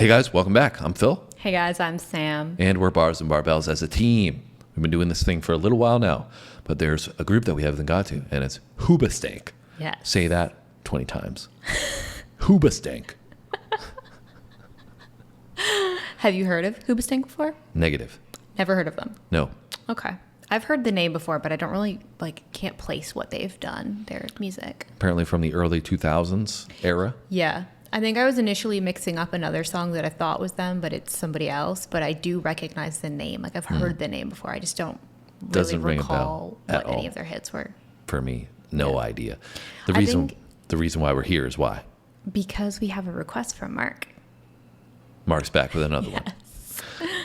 Hey guys, welcome back. I'm Phil. Hey guys, I'm Sam. And we're Bars and Barbells as a team. We've been doing this thing for a little while now, but there's a group that we haven't got to, and it's Hoobastank. Yes. Say that 20 times. Hoobastank. Have you heard of Hoobastank before? Negative. Never heard of them. No. Okay. I've heard the name before, but I don't really can't place what they've done, their music. Apparently from the early 2000s era. Yeah. I think I was initially mixing up another song that I thought was them, but it's somebody else. But I do recognize the name. I've heard the name before. I just don't really Doesn't ring a recall bell at what any all. of their hits were. For me, no idea. The I think- reason why we're here is why. Because we have a request from Mark. Mark's back with another one.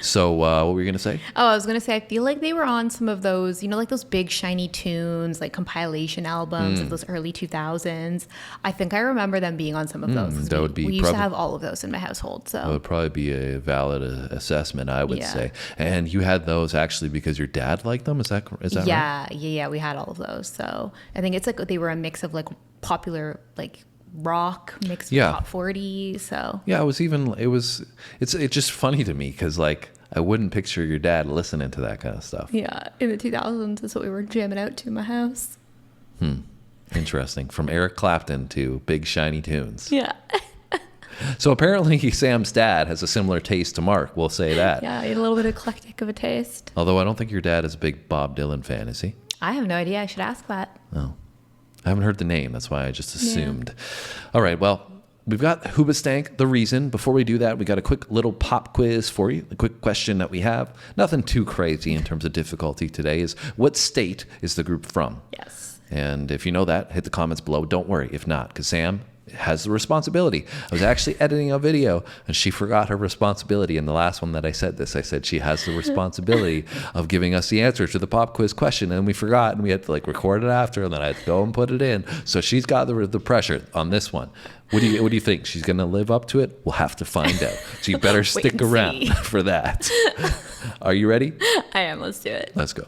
So what were you going to say? Oh, I was going to say, I feel like they were on some of those, like those big shiny tunes, like compilation albums of those early 2000s. I think I remember them being on some of those. That would be we used to have all of those in my household. So That would probably be a valid assessment, I would Yeah. say. And you had those actually because your dad liked them? Is that right? Yeah, we had all of those. So I think it's like they were a mix of like popular like rock mixed with top 40. So Yeah, it's just funny to me because like I wouldn't picture your dad listening to that kind of stuff. yeah, in the 2000s is what we were jamming out to in my house. Interesting. From Eric Clapton to big shiny tunes. Yeah. So apparently Sam's dad has a similar taste to Mark. We'll say that. Yeah, a little bit eclectic of a taste. Although I don't think your dad is a big Bob Dylan fan, is he? I have no idea. I should ask that. Oh. I haven't heard the name. That's why I just assumed. All right. Well, we've got Hoobastank, The Reason. Before we do that, we got a quick little pop quiz for you. A quick question that we have. Nothing too crazy in terms of difficulty today is what state is the group from? Yes. And if you know that, hit the comments below. Don't worry if not, because Sam has the responsibility. I was actually editing a video and she forgot her responsibility. In the last one that I said this, I said she has the responsibility of giving us the answer to the pop quiz question. And we forgot and we had to record it after and then I had to go and put it in. So she's got the pressure on this one. What do you think? She's going to live up to it? We'll have to find out. So you better stick around for that. Are you ready? I am. Let's do it. Let's go.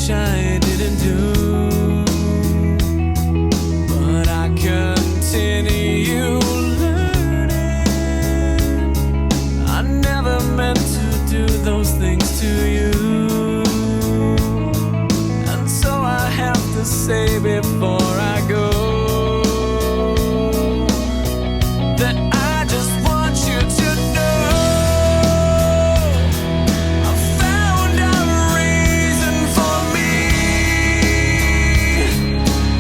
I didn't do, but I continue learning. I never meant to do those things to you, and so I have to say before I go that I just want you to know I found a reason for me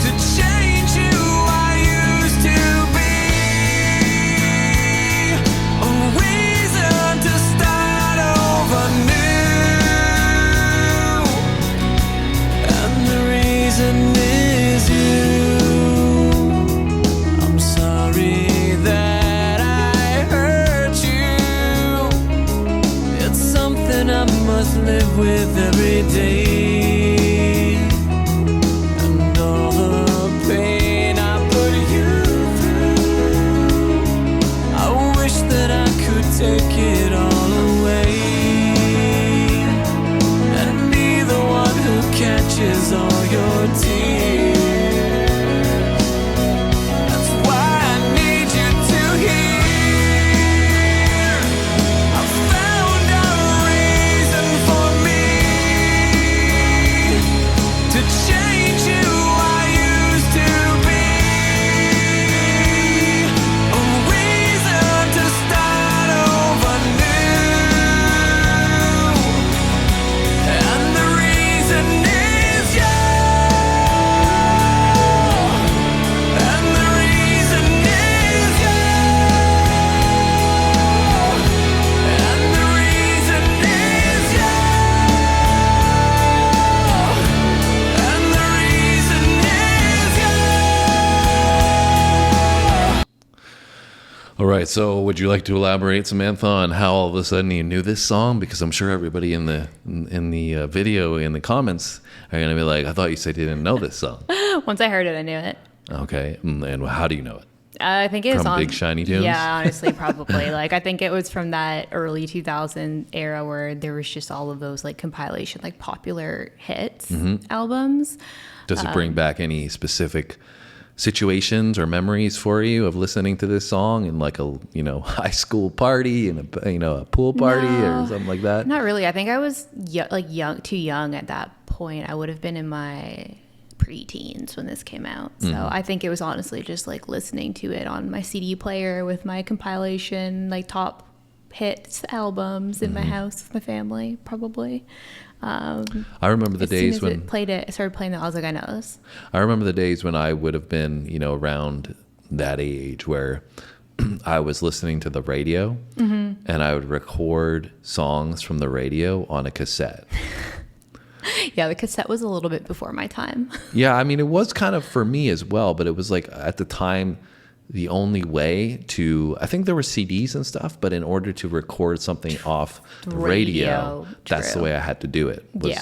to change who I used to be, a reason to start over new, and the reason is you. I'm sorry that I hurt you. It's something I must live with every day, and all the pain I put you through, I wish that I could take it all away and be the one who catches all your tears. That's why I need you to hear I found a reason for me to change who I used to be, a reason to start over right, so would you like to elaborate, Samantha, on how all of a sudden you knew this song? Because I'm sure everybody in the video, in the comments, are going to be like, I thought you said you didn't know this song. Once I heard it, I knew it. Okay, and how do you know it? I think it was From on Big Shiny Tunes? Yeah, honestly, probably. Like, I think it was from that early 2000 era where there was just all of those like compilation, like popular hits albums. Does it bring back any specific situations or memories for you of listening to this song in like a high school party and a pool party or something like that? Not really. I think I was too young at that point. I would have been in my pre-teens when this came out. So I think it was honestly just like listening to it on my CD player with my compilation, like top hits albums in my house with my family, probably. I remember the days when I started playing that, I was like, I know this. I remember the days when I would have been, around that age where I was listening to the radio and I would record songs from the radio on a cassette. Yeah, the cassette was a little bit before my time. Yeah, I mean, it was kind of for me as well, but it was like at the time, the only way to, I think there were CDs and stuff, but in order to record something off the radio, that's the way I had to do it, was,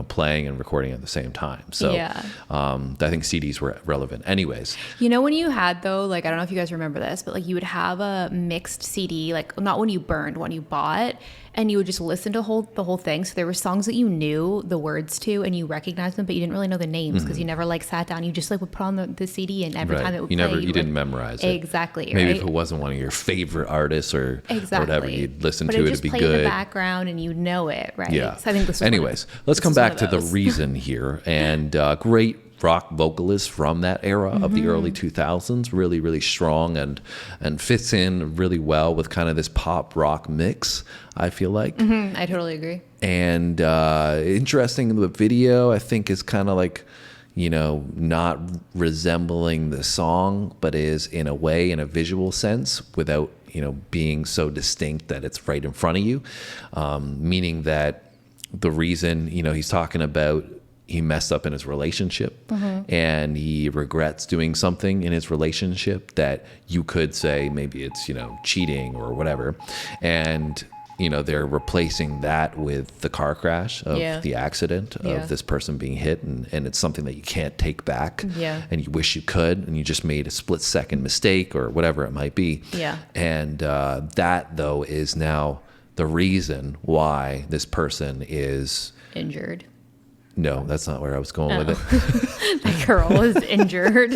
playing and recording at the same time. So I think CDs were relevant. Anyways. When you had, though, like, I don't know if you guys remember this, but like you would have a mixed CD, like not one you burned, one you bought, and you would just listen to the whole thing. So there were songs that you knew the words to and you recognized them, but you didn't really know the names because you never like sat down. You just like would put on the CD, and every time it would play, you didn't memorize it. Exactly. Maybe right? if it wasn't one of your favorite artists or whatever, you'd listen to it, it'd be good. But it just played in the background and you know it, right? Yeah. So I think this was Anyways, let's come back to the reason here. And great rock vocalist from that era of the early 2000s, really, really strong and fits in really well with kind of this pop rock mix, I feel like. I totally agree. And interesting, the video, I think, is kind of like, not resembling the song, but is in a way, in a visual sense, without, being so distinct that it's right in front of you. Meaning that the reason, he's talking about he messed up in his relationship and he regrets doing something in his relationship that you could say maybe it's, cheating or whatever. And, they're replacing that with the car crash of the accident of this person being hit. And it's something that you can't take back and you wish you could, and you just made a split-second mistake or whatever it might be. Yeah. And that, though, is now the reason why this person is injured. No, that's not where I was going with it. The girl is injured.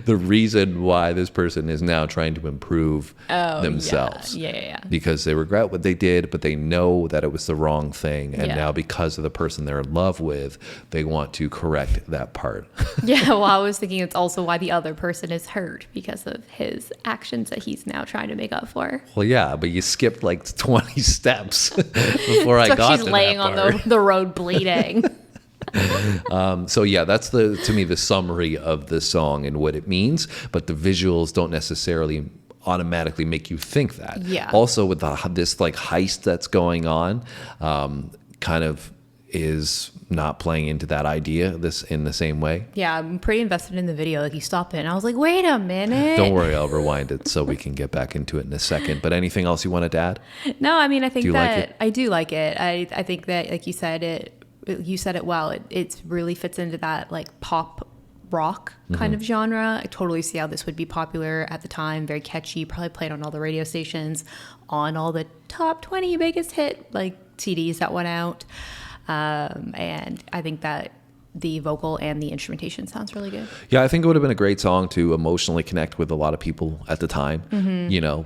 The reason why this person is now trying to improve themselves. Yeah. Because they regret what they did, but they know that it was the wrong thing. And now because of the person they're in love with, they want to correct that part. Yeah, well, I was thinking it's also why the other person is hurt because of his actions that he's now trying to make up for. Well, yeah, but you skipped like 20 steps before I got to that part. She's laying on the road bleeding. So yeah, that's to me the summary of the song and what it means, but the visuals don't necessarily automatically make you think that. Yeah. Also with this like heist that's going on, kind of is not playing into that idea in the same way. Yeah, I'm pretty invested in the video. Like, you stop it and I was like, wait a minute. Don't worry, I'll rewind it so we can get back into it in a second. But anything else you wanted to add? No, I mean, I think like I do like it. I think that, like you said it well. It really fits into that like pop rock kind of genre. I totally see how this would be popular at the time. Very catchy, probably played on all the radio stations, on all the top 20 biggest hit like CDs that went out. And I think that the vocal and the instrumentation sounds really good. Yeah, I think it would have been a great song to emotionally connect with a lot of people at the time. You know,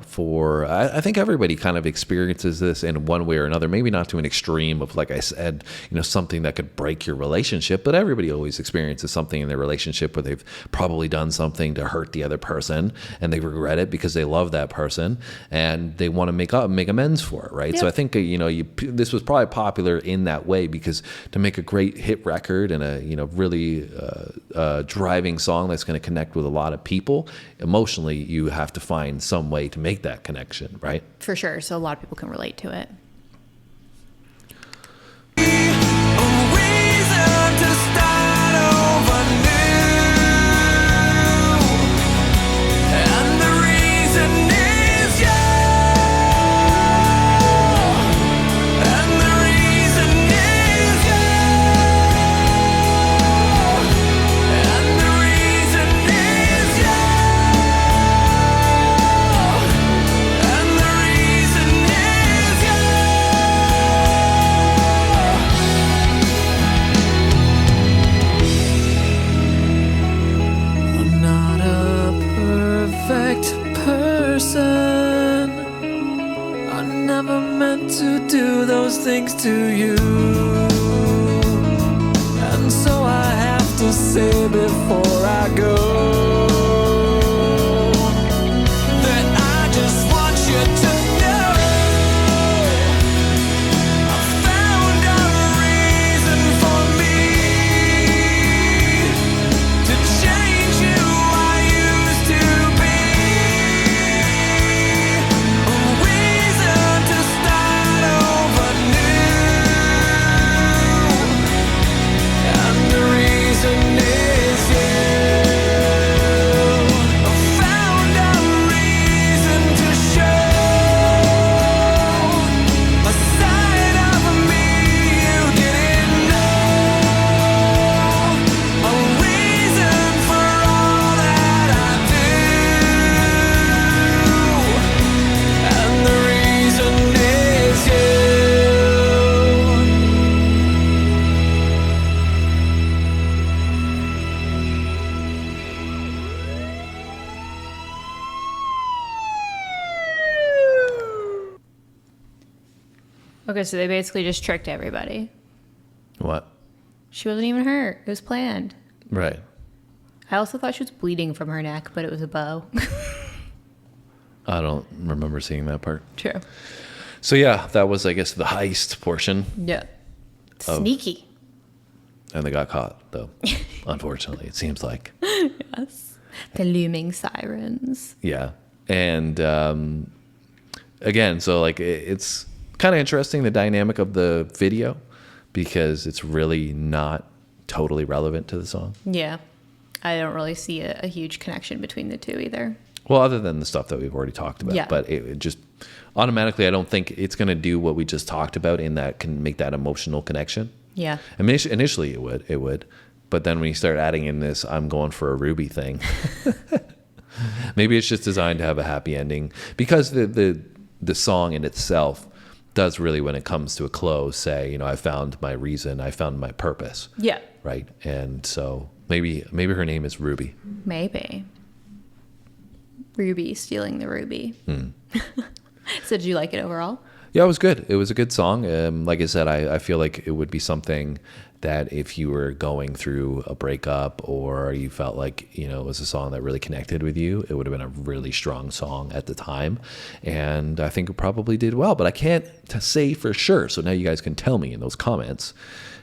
I think everybody kind of experiences this in one way or another, maybe not to an extreme of, like I said, something that could break your relationship, but everybody always experiences something in their relationship where they've probably done something to hurt the other person and they regret it because they love that person and they want to make amends for it, right? Yep. So I think, this was probably popular in that way because to make a great hit record and a really driving song that's going to connect with a lot of people emotionally, you have to find some way to make that connection, right? For sure. So a lot of people can relate to it. And the reason is to do those things to you. And so I have to say before I go that I just want you to know I found a reason for me to change who I used to be. A reason to start over new. And the reason is you. I found a reason to show a side of me you didn't know. A reason for all that I do. And the reason is you. Okay, so they basically just tricked everybody. What? She wasn't even hurt. It was planned. Right. I also thought she was bleeding from her neck, but it was a bow. I don't remember seeing that part. True. So yeah, that was, I guess, the heist portion. Yeah. Sneaky. And they got caught, though. Unfortunately, it seems like. Yes. The looming sirens. Yeah. And again, so like it's kind of interesting, the dynamic of the video, because it's really not totally relevant to the song. Yeah. I don't really see a huge connection between the two either. Well, other than the stuff that we've already talked about. Yeah. But it just automatically, I don't think it's going to do what we just talked about in that can make that emotional connection. Yeah. I mean, initially it would. But then when you start adding in this, I'm going for a Ruby thing. Maybe it's just designed to have a happy ending, because the song in itself does really, when it comes to a close, say, you know, I found my reason, I found my purpose. Yeah. Right. And so maybe her name is Ruby. Maybe. Ruby stealing the ruby. So did you like it overall? Yeah, it was good. It was a good song. Like I said, I feel like it would be something that if you were going through a breakup, or you felt like, you know, it was a song that really connected with you, it would have been a really strong song at the time. And I think it probably did well, but I can't say for sure. So now you guys can tell me in those comments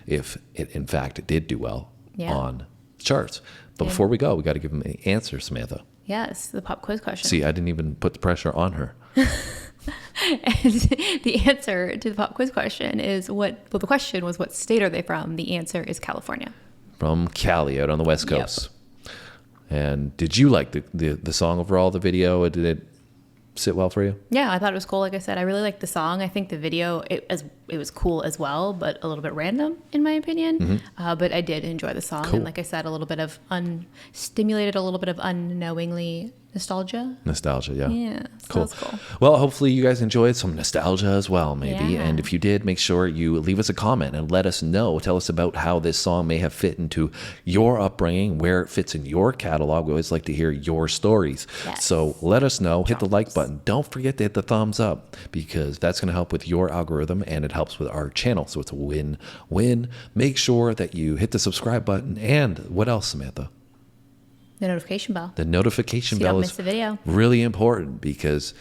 if it, in fact, it did do well on the charts. But before we go, we got to give them an answer, Samantha. Yes, the pop quiz question. See, I didn't even put the pressure on her. And the answer to the pop quiz question is the question was, what state are they from? The answer is California. From Cali, out on the West Coast. Yep. And did you like the song overall, the video? Did it sit well for you? Yeah, I thought it was cool. Like I said, I really liked the song. I think the video, it was cool as well, but a little bit random in my opinion. Mm-hmm. But I did enjoy the song. Cool. And like I said, a little bit of stimulated a little bit of unknowingly nostalgia. Nostalgia, yeah. Yeah, so cool. That's cool. Well, hopefully you guys enjoyed some nostalgia as well, maybe. Yeah. And if you did, make sure you leave us a comment and let us know. Tell us about how this song may have fit into your upbringing, where it fits in your catalog. We always like to hear your stories. Yes. So let us know. Hit the like button. Don't forget to hit the thumbs up, because that's going to help with your algorithm and it helps with our channel. So it's a win-win. Make sure that you hit the subscribe button. And what else, Samantha? The notification bell. The notification so bell is really important, because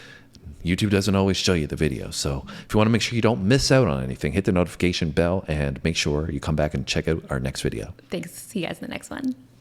YouTube doesn't always show you the video. So if you want to make sure you don't miss out on anything, hit the notification bell and make sure you come back and check out our next video. Thanks. See you guys in the next one.